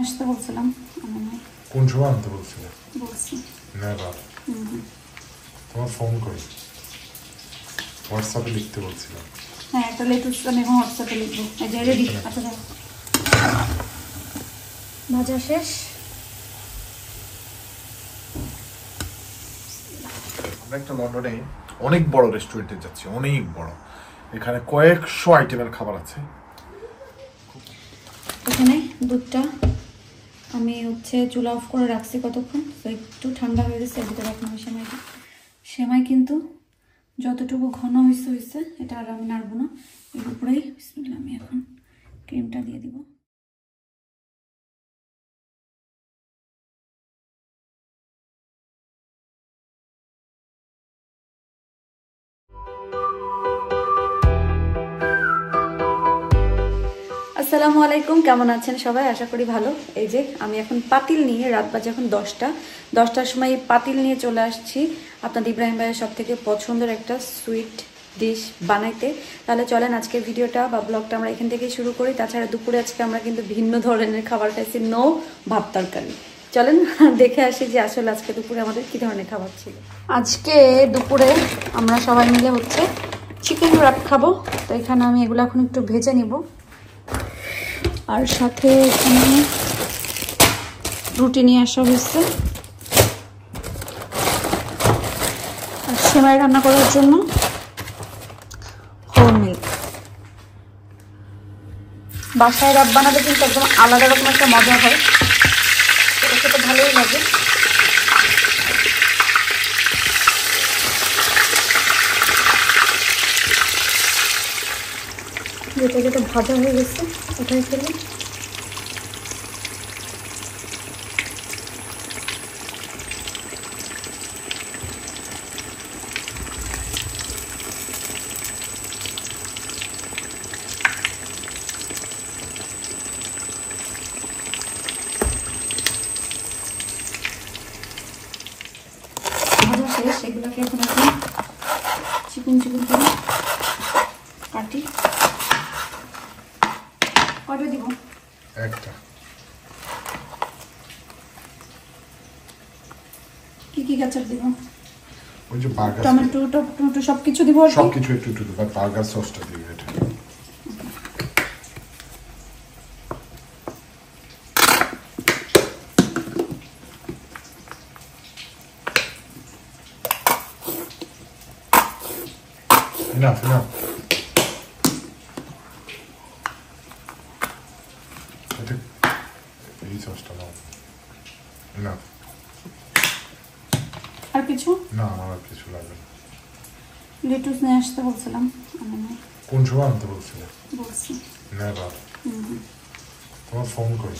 আসতে বলছিলাম। কোন সময় আনতে বলছিলে? বলছি নেভার। তোমার ফোন করি, হোয়াটসঅ্যাপে লিখতে বলছিলাম। হ্যাঁ, একটা লেটুস আমি এখন হোয়াটসঅ্যাপে লিখবো। এই যে রেডি। আচ্ছা যাও, ভাজা শেষ। আমরা একটা লন্ডনে অনেক বড় রেস্টুরেন্টে যাচ্ছি, অনেক বড়। এখানে কয়েকশো আইটেমের খাবার আছে। এখানে দুধটা আমি চুলা অফ করে রাখছি কতক্ষণ, তো একটু ঠান্ডা হয়ে গেছে। এর ভিতরে এখন সেমাইটা, সেমাই কিন্তু যতটুকু ঘন হয়েছে এটা আর আমি নাড়বো না। এর উপরেই বিসমিল্লাহ আমি এখন ক্রিমটা দিয়ে দিব। আসসালামু আলাইকুম, কেমন আছেন সবাই? আশা করি ভালো। এই যে আমি এখন পাতিল নিয়ে, রাত বাজে এখন 10টার সময় পাতিল নিয়ে চলে আসছি আপনাদের ইব্রাহিম ভাইয়ের সব থেকে পছন্দের একটা সুইট ডিশ বানাইতে। তাহলে চলেন আজকে ভিডিওটা বা ব্লগটা আমরা এখান থেকেই শুরু করি। তাছাড়া দুপুরে আজকে আমরা কিন্তু ভিন্ন ধরনের খাবার খাইছি, নো ভাত তরকারি। চলেন দেখে আসি যে আসলে আজকে দুপুরে আমাদের কি ধরনের খাবার ছিল। আজকে দুপুরে আমরা সবাই মিলে চিকেন রাপ খাবো। তো এখানে আমি এগুলো এখন একটু ভেজে নিব, আর সাথে এখানে রুটি নিয়ে আসা হয়েছে আর সেমাই রান্না করার জন্য হোল মিল্ক। বাসায় রাব বানাতে কিন্তু একদম আলাদা রকম একটা মজা হয়, এটা খেতে ভালোই লাগে। যেটা যেটা ভাজা হয়ে গেছে ওটাই ফেলে ভাজা শেষ। এগুলোকে এখন চিকন চিকন করে কাটি। কয়টা দিব? একটা। কি কি কেচাপ দিব? ওই যে বার্গার, টমেটো টমেটো সবকিছু দিব, সবকিছু একটু একটু দিব। বার্গার সসটা দিবে এটা। Enough. এই সসটা নাও। Enough. আর কিছু? না, আমার আর কিছু লাগবে না। লেটুস নিয়ে আসতে বলছিলাম। কোন সময় আনতে বলছিলে? বলছি নেভার। তোমার ফোন করি,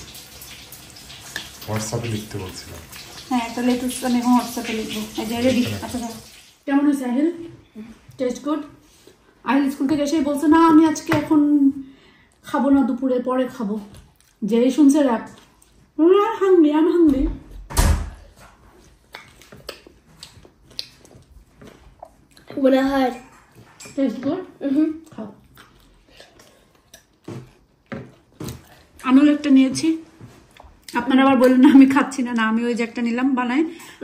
হোয়াটসঅ্যাপে লিখতে বলছিলাম। হ্যাঁ, একটা লেটুস আমি এখন হোয়াটসঅ্যাপে লিখবো। এই যে রেডি। আচ্ছা যাও। কেমন হয়েছে Ahil? Taste good? Ahil school থেকে এসেই বলছে না আমি আজকে এখন খাবো না, দুপুরে পরে খাবো। যেই শুনছে রাত হাংরি, আমি হাংরি। মনে হয় টেস্ট গুড? খাও। আমিও একটা নিয়েছি, আপনারা আবার বললেন না আমি খাচ্ছি না। আমি ওই যে একটা নিলাম বানাই।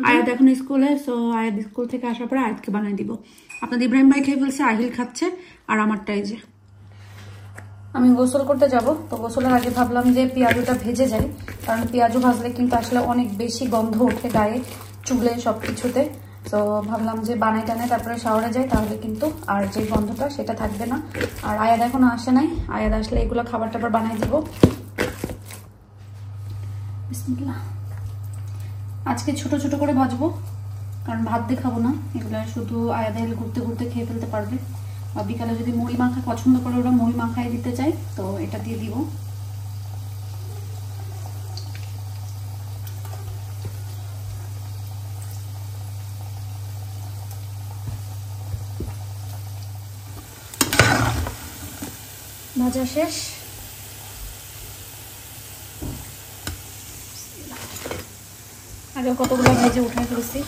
আয়াত এখন স্কুলে, সো আয়াত স্কুল থেকে আসার পরে আয়াতকে বানাই দিব। আপনাদের ইব্রাহিম ভাই খেয়ে ফেলছে, আহিল খাচ্ছে, আর আমারটাই যে আমি গোসল করতে যাব। তো গোসলের আগে ভাবলাম যে পেঁয়াজুটা ভেজে যাই, কারণ পেঁয়াজু ভাজলে কিন্তু আসলে অনেক বেশি গন্ধ ওঠে গায়ে, চুলে, সব কিছুতে। তো ভাবলাম যে বানাই টানাই তারপরে শাওয়ারে যাই, তাহলে কিন্তু আর যে গন্ধটা সেটা থাকবে না। আর আয়াত এখনো আসে নাই, আয়াত আসলে এগুলো খাবার টাবার বানাই দিব। বিসমিল্লাহ। আজকে ছোট ছোট করে ভাজবো, কারণ ভাত দিয়ে খাবো না। এগুলো শুধু আয়াত আহিল ঘুরতে ঘুরতে খেয়ে ফেলতে পারবে। বা বিকালে যদি মুড়ি মাখা পছন্দ করে, ওরা মুড়ি মাখাই দিতে চাই, তো এটা দিয়ে দিব। ভাজা শেষ। আগে কতগুলো ভেজে উঠাই ফেলেছি।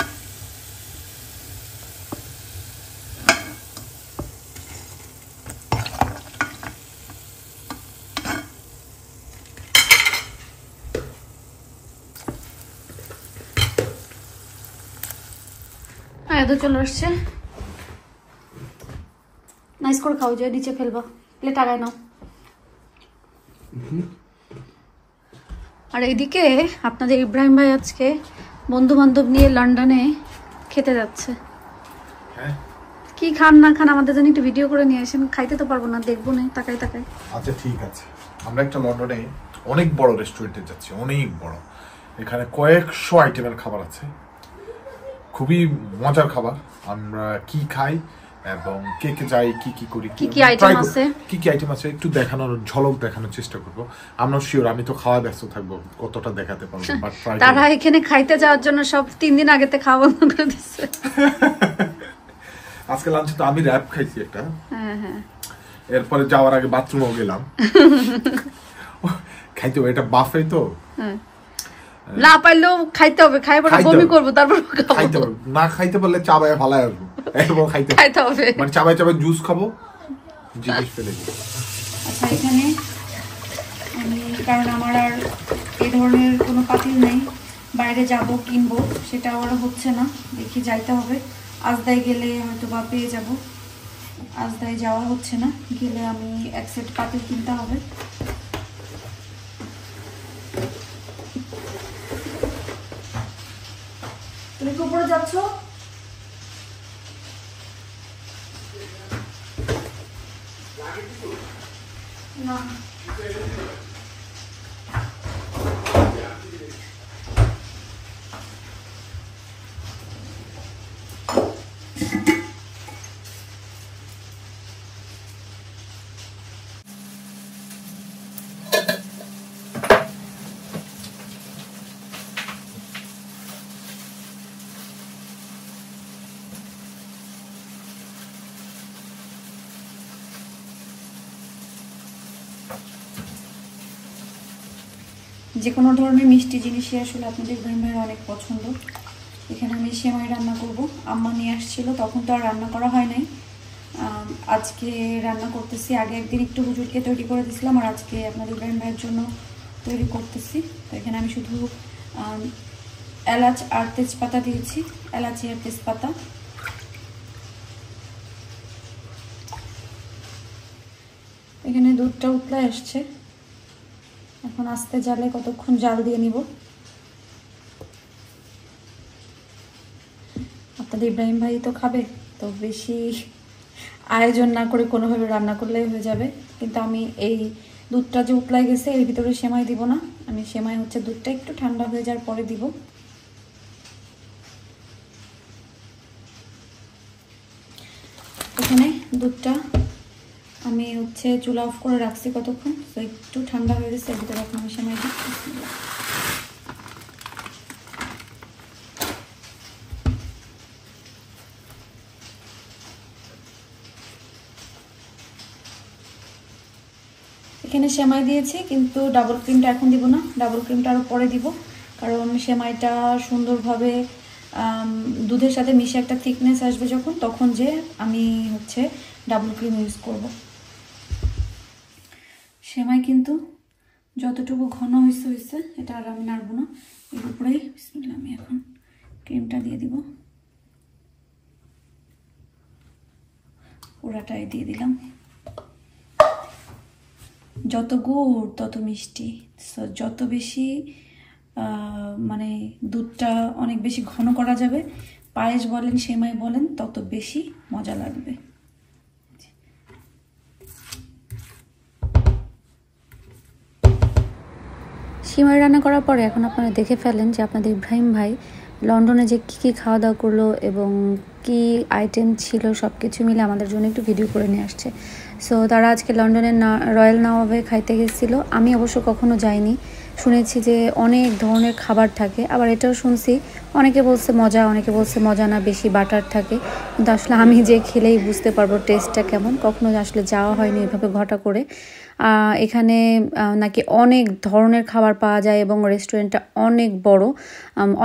আয়দা চলে আসছে। নাইস করে খাও, যে নিচে ফেলবা, প্লেট আগায় নাও। আর এইদিকে আপনাদের ইব্রাহিম ভাই আজকে বন্ধু বান্ধব নিয়ে লন্ডনে খেতে যাচ্ছে। কি খান না খান আমাদের জন্য একটু ভিডিও করে নিয়ে আসেন। খাইতে তো পারবো না, দেখবো না, তাকাই তাকাই। আচ্ছা ঠিক আছে, আমরা একটা লন্ডনে অনেক বড় রেস্টুরেন্টে যাচ্ছি, অনেক বড়। এখানে কয়েকশো আইটেমের খাবার আছে, খুবই মজার খাবার। আমরা কি খাই এবং কে কে যাই, কি কি করি, কি কি আইটেম আছে, কি কি আইটেম আছে একটু দেখানোর, ঝলক দেখানোর চেষ্টা করব। আমরা শিওর, আমি তো খাওয়া ব্যস্ত থাকবো, কতটা দেখাতে পারবো, বাট তারা এখানে খাইতে যাওয়ার জন্য সব 3 দিন আগেতে খাওয়া বন্ধ করে দিচ্ছে। আজকে লাঞ্চে তো আমি র‍্যাপ খাইছি একটা, হ্যাঁ। এরপরে যাওয়ার আগে বাথরুমেও গেলাম। খাইতে হবে, এটা বাফে তো। না পাইলেও খাইতে হবে, খাইবো না বমি করব, তারপর খাইতে হবে। না খাইতে পারলে চাবায় ফালায় আসবো, এরপর খাইতে হবে, মানে চাবায় চাবায় জুস খাবো, জিনিস ফেলে দিব। আচ্ছা এখানে আমি, কারণ আমার আর এই ধরনের কোনো পাতিল নেই, বাইরে যাব কিনবো, সেটা আর হচ্ছে না। দেখি যাইতে হবে, আজদায় গেলে হয়তো বা পেয়ে যাব। আজদায় যাওয়া হচ্ছে না, গেলে আমি এক সেট পাতিল কিনতে হবে। তুমি কি উপরে যাচ্ছ? না যে কোনো ধরনের মিষ্টি জিনিসই আসলে আপনাদের ইব্রাহিম ভাইয়ের অনেক পছন্দ। এখানে আমি সেমাই রান্না করব, আম্মা নিয়ে আসছিল, তখন তো আর রান্না করা হয় নাই। আজকে রান্না করতেছি, আগে একদিন একটু হুজুরকে তৈরি করে দিয়েছিলাম, আর আজকে আপনাদের ইব্রাহিম ভাইয়ের জন্য তৈরি করতেছি। তো এখানে আমি শুধু এলাচ আর তেজপাতা দিয়েছি, এলাচি আর তেজপাতা। এখানে দুধটা উতলায় আসছে, এখন আস্তে জালে কতক্ষণ জাল দিয়ে নিব। আপনাদের ইব্রাহিম ভাই তো খাবে, তো বেশি আয়োজন না করে কোনোভাবে রান্না করলেই হয়ে যাবে। কিন্তু আমি এই দুধটা যে উতলাই গেছে, এর ভিতরে সেমাই দিব না, আমি সেমাই হচ্ছে দুধটা একটু ঠান্ডা হয়ে যাওয়ার পরে দিব। এখানে দুধটা আমি হচ্ছে চুলা অফ করে রাখছি কতক্ষণ, তো একটু ঠান্ডা হয়ে গেছে, এর ভিতরে এখন আমি সেমাই দিই। এখানে সেমাই দিয়েছি, কিন্তু ডাবল ক্রিমটা এখন দিব না, ডাবল ক্রিমটা আরও পরে দিব, কারণ সেমাইটা সুন্দরভাবে দুধের সাথে মিশে একটা থিকনেস আসবে যখন, তখন যে আমি হচ্ছে ডাবল ক্রিম ইউজ করব। সেমাই কিন্তু যতটুকু ঘন হয়েছে এটা আর আমি নাড়ব না, এর উপরেই বিসমিল্লাহ আমি এখন ক্রিমটা দিয়ে দিব, পুরাটাই দিয়ে দিলাম। যত গুড় তত মিষ্টি, যত বেশি মানে দুধটা অনেক বেশি ঘন করা যাবে, পায়েস বলেন সেমাই বলেন, তত বেশি মজা লাগবে। সেমাই রান্না করার পরে এখন আপনারা দেখে ফেলেন যে আপনাদের ইব্রাহিম ভাই লন্ডনে যে কী খাওয়া দাওয়া করলো এবং কি আইটেম ছিল সব কিছু মিলে আমাদের জন্য একটু ভিডিও করে নিয়ে আসছে। সো তারা আজকে লন্ডনের রয়্যাল নওয়াবে খাইতে গেছিলো, আমি অবশ্য কখনো যাইনি, শুনেছি যে অনেক ধরনের খাবার থাকে, আবার এটাও শুনছি অনেকে বলছে মজা, অনেকে বলছে মজা না, বেশি বাটার থাকে, কিন্তু আসলে আমি যে খেলেই বুঝতে পারবো টেস্টটা কেমন, কখনো আসলে যাওয়া হয়নি এভাবে ঘটা করে। এখানে নাকি অনেক ধরনের খাবার পাওয়া যায় এবং রেস্টুরেন্টটা অনেক বড়।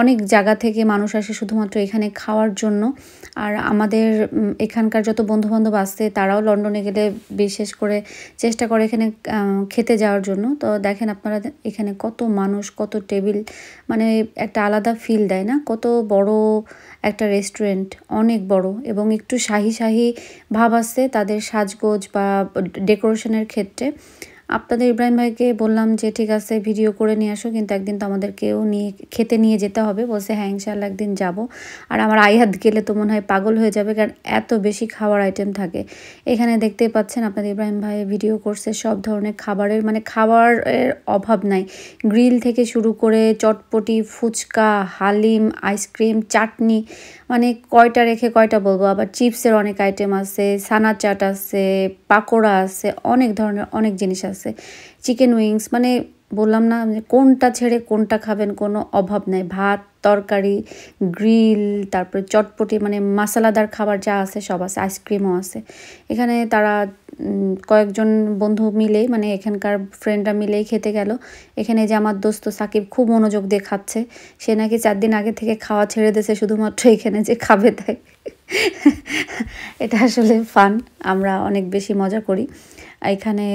অনেক জায়গা থেকে মানুষ আসে শুধুমাত্র এখানে খাওয়ার জন্য। আর আমাদের এখানকার যত বন্ধুবান্ধব আসছে তারাও লন্ডনে গেলে বিশেষ করে চেষ্টা করে এখানে খেতে যাওয়ার জন্য। তো দেখেন আপনারা এখানে কত মানুষ, কত টেবিল, মানে একটা আলাদা ফিল দেয় না? কত বড় একটা রেস্টুরেন্ট, অনেক বড় এবং একটু শাহি শাহি ভাব আছে তাদের সাজগোজ বা ডেকোরেশনের ক্ষেত্রে। আপনাদের ইব্রাহিম ভাইকে বললাম যে ঠিক আছে ভিডিও করে নিয়ে আসো, কিন্তু একদিন তো আমাদেরকেও নিয়ে খেতে নিয়ে যেতে হবে। বলছে হ্যাঁ ইনশাআল্লাহ একদিন যাব। আর আমার আইহাত গেলে তো মনে হয় পাগল হয়ে যাবে, কারণ এত বেশি খাবার আইটেম থাকে এখানে। দেখতেই পাচ্ছেন আপনাদের ইব্রাহিম ভাই ভিডিও করছে সব ধরনের খাবারের, মানে খাবারের অভাব নাই। গ্রিল থেকে শুরু করে চটপটি, ফুচকা, হালিম, আইসক্রিম, চাটনি, মানে কয়টা রেখে কয়টা বলবো। আবার চিপসের অনেক আইটেম আছে, সানা চাট আছে, পাকোড়া আছে, অনেক ধরনের অনেক জিনিস আছে, চিকেন উইংস, মানে বললাম না কোনটা ছেড়ে কোনটা খাবেন কোনো অভাব নাই। ভাত, তরকারি, গ্রিল, তারপরে চটপটি, মানে মশলাদার খাবার যা আছে সব আছে, আইসক্রিমও আছে এখানে। তারা কয়েকজন বন্ধু মিলেই, মানে এখানকার ফ্রেন্ডরা মিলেই খেতে গেল এখানে। যে আমার দোস্ত সাকিব খুব মনোযোগ দিয়ে খাচ্ছে, সে নাকি 4 দিন আগে থেকে খাওয়া ছেড়ে দিয়েছে শুধুমাত্র এখানে যে খাবে তাই। এটা আসলে ফান, আমরা অনেক বেশি মজা করি এখানে।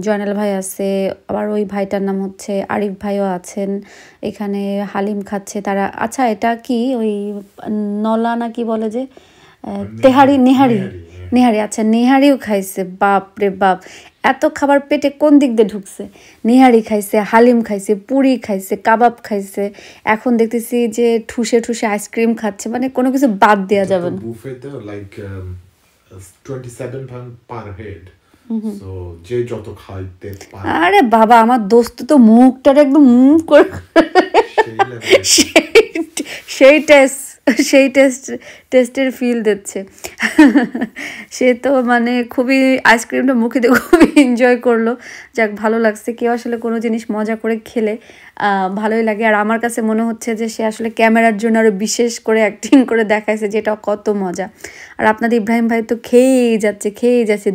জয়নাল ভাই আছে, আবার ওই ভাইটার নাম হচ্ছে আরিফ ভাইও আছেন এখানে, হালিম খাচ্ছে তারা। আচ্ছা এটা কি ওই নলা না কি বলে যে তেহারি, নেহারি, আচ্ছা নেহারিও খাইছে। বাপ রে বাপ, এত খাবার পেটে কোন দিক দিয়ে ঢুকছে? নেহারি খাইছে, হালিম খাইছে, পুরি খাইছে, কাবাব খাইছে, এখন দেখতেছি যে ঠুসে ঠুসে আইসক্রিম খাচ্ছে, মানে কোনো কিছু বাদ দেওয়া যাবে না। বুফেতে like 27 pound per head, so যে যত খাইতে পারে। আরে বাবা, আমার দোস্ত তো মুখটা একদম করে সেই টেস্টের ফিল দিচ্ছে। সে তো মানে খুবই আইসক্রিমটা মুখে দিয়ে খুবই এনজয় করলো। যাক, ভালো লাগছে। কেউ আসলে কোনো জিনিস মজা করে খেলে ভালোই লাগে। আর আমার কাছে মনে হচ্ছে যে সে আসলে ক্যামেরার জন্য আরও বিশেষ করে অ্যাক্টিং করে দেখাইছে, যেটা কত মজা। আর আপনাদের ইব্রাহিম ভাই তো খেয়েই যাচ্ছে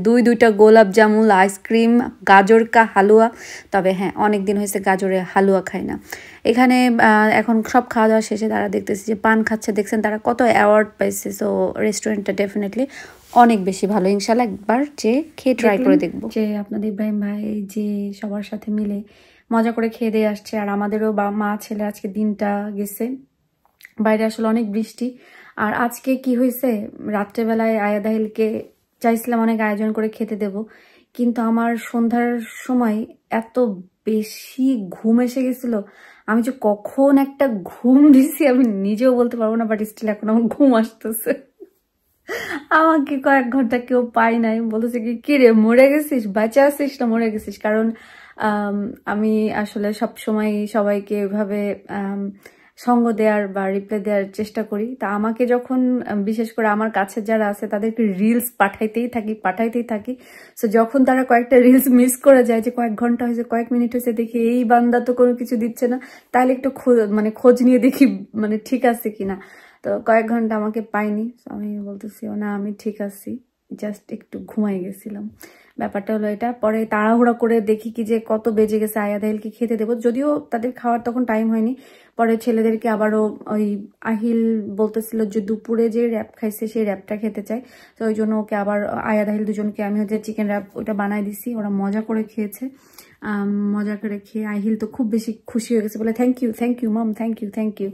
2টা গোলাপ জামুন, আইসক্রিম, গাজর কা হালুয়া। তবে হ্যাঁ, অনেক দিন হয়েছে গাজরের হালুয়া খাই না। এখানে এখন সব খাওয়া দাওয়া শেষে তারা দেখতেছি যে পান খাচ্ছে, দেখছেন তারা কত অ্যাওয়ার্ড পাইছে। সো রেস্টুরেন্টটা ডেফিনেটলি অনেক বেশি ভালো, ইনশাল্লাহ একবার যে খেয়ে ট্রাই করে দেখবো। যে আপনাদের ইব্রাহিম ভাই যে সবার সাথে মিলে মজা করে খেয়ে দিয়ে আসছে। আর আমাদেরও মা ছেলে আজকে দিনটা গেছে বাইরে, আসলে অনেক বৃষ্টি। আর আজকে কি হয়েছে, রাত্রেবেলায় আয়াদাহিলকে চাইছিলাম অনেক আয়োজন করে খেতে দেব, কিন্তু আমার সন্ধ্যার সময় এত বেশি ঘুম এসে গেছিল, আমি যে কখন একটা ঘুম দিছি আমি নিজেও বলতে পারবো না, বাট স্টিল এখন আমার ঘুম আসতেছে। আমাকে কয়েক ঘন্টা কেউ পাই নাই, বলতেছে কি রে মরে গেছিস, বাঁচা আছিস না মরে গেছিস? কারণ আমি আসলে সব সময় সবাইকে এভাবে সঙ্গ দেওয়ার বা রিপ্লাই দেওয়ার চেষ্টা করি। তা আমাকে যখন বিশেষ করে আমার কাছে যারা আছে তাদেরকে রিলস পাঠাইতেই থাকি। সো যখন তারা কয়েকটা রিলস মিস করে যায়, যে কয়েক ঘন্টা হয়েছে, কয়েক মিনিট হয়েছে, দেখি এই বান্দা তো কোনো কিছু দিচ্ছে না, তাহলে একটু খোঁজ নিয়ে দেখি মানে ঠিক আছে কিনা। তো কয়েক ঘন্টা আমাকে পাইনি, আমি বলতেছি না আমি ঠিক আছি, জাস্ট একটু ঘুমাই গেছিলাম। ব্যাপারটা হলো এটা। পরে তাড়াহুড়া করে দেখি কি যে কত বেজে গেছে, আয়াদাহিলকে খেতে দেবো, যদিও তাদের খাওয়ার তখন টাইম হয়নি। পরে ছেলেদেরকে আবারও ওই আহিল বলতেছিল যে দুপুরে যে র্যাপ খাইছে সেই র্যাপটা খেতে চায়, তো ওই জন্য ওকে আবার আয়াদাহিল দুজনকে আমি হচ্ছে চিকেন র্যাপ ওইটা বানাই দিছি। ওরা মজা করে খেয়েছে, মজা করে খেয়ে আহিল তো খুব বেশি খুশি হয়ে গেছে, বলে thank you mom, thank you.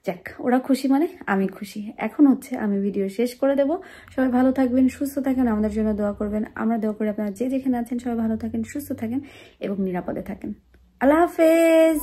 যাক, ওরা খুশি মানে আমি খুশি। এখন হচ্ছে আমি ভিডিও শেষ করে দেব। সবাই ভালো থাকবেন, সুস্থ থাকেন, আমাদের জন্য দোয়া করবেন। আমরা দোয়া করি আপনারা যে যেখানে আছেন সবাই ভালো থাকেন, সুস্থ থাকেন এবং নিরাপদে থাকেন। আল্লাহ হাফেজ।